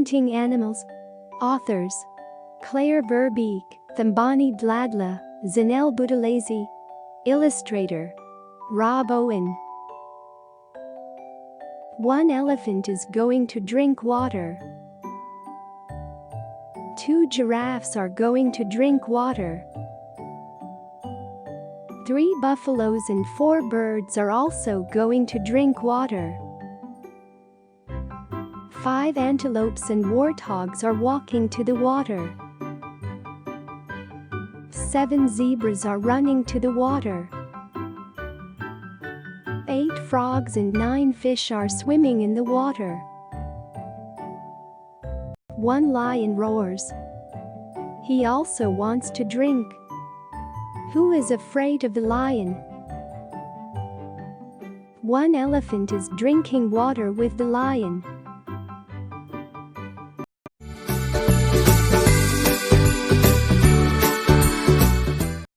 Painting Animals. Authors: Clare, Verbeek, Thembani, Dladla, Zanele, Buthelezi. Illustrator: Owen. One elephant is going to drink water. Two giraffes are going to drink water. 3 buffaloes and 4 birds are also going to drink water. 5 antelopes and warthogs are walking to the water. 7 zebras are running to the water. 8 frogs and 9 fish are swimming in the water. 1 lion roars. He also wants to drink. Who is afraid of the lion? 1 elephant is drinking water with the lion.